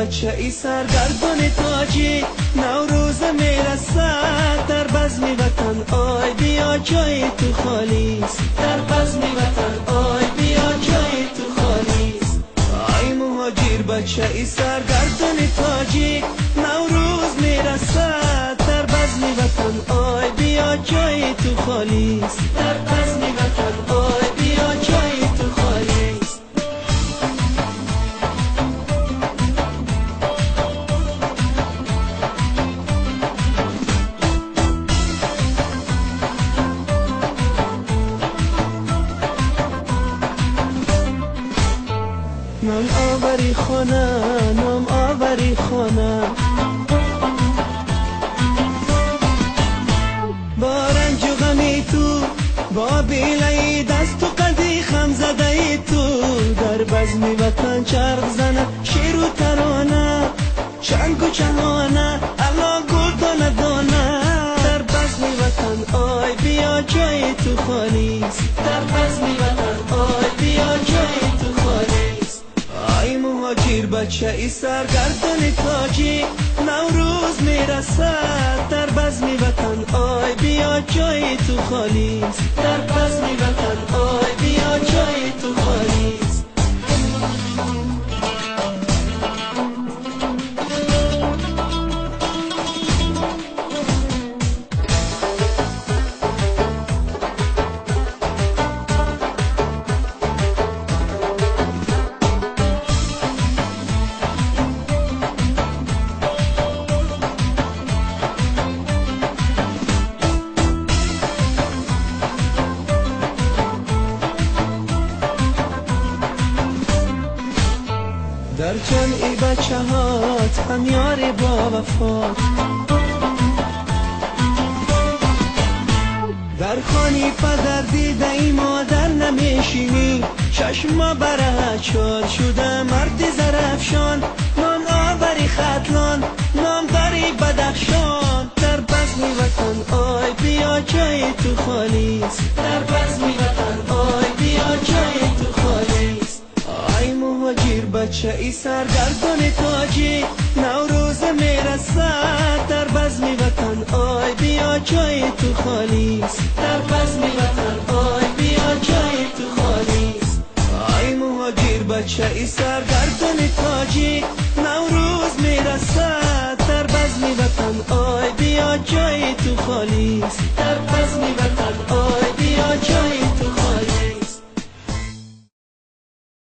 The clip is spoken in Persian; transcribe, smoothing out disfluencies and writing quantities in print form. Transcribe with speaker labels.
Speaker 1: بچه ای سرگردان تاجی، نوروز میرسد در بزم وطن، آی بیا جای تو خالیست، در بزم وطن آی بیا جای تو خالیست. آی مهاجر بچه ای سرگردان تاجی، نوروز میرسد در بزم وطن، آی بیا جای تو خالیست، در بزم وطن آی بیا جای تو خالیست. نام آوری خانه، نام آوری خانه، با رنج و غمی تو، با بیلهی دست و قدی خم زده ای تو، در بزم وطن چرخ زنه شیر و ترانه، چنگ و چهانه الا گل دانه دانه، در بزم وطن آی بیا جای تو خالیست، در بزم وطن آی بیا جای تو خالیست. آی مهاجر بچه ای سرگردان تاجی، نوروز میرسد در بزم وطن، آی بیا جای تو خالیست، در بزم وطن آی بیا جای تو خالیست. در جمعی بچه هات هم یاری با وفات، در خانی پدر دیده ای مادر نمیشینی، چشما بره چار شده مرد زرفشان، نام آوری خطلان نام داری بدخشان، در بزم وطن آی بیا جای تو خالیست، در بزم وطن آی بیا جای تو خالیست. آی مهاجر بچه ای سرگردان تاجی، نوروز میرسد در بزم وطن، آی بیا جای تو خالیست، در بزم وطن آی بیا جای تو خالیست. آی مهاجر بچه ای سرگردان تاجی، نوروز میرسد در بزم وطن، آی بیا جای تو خالیست،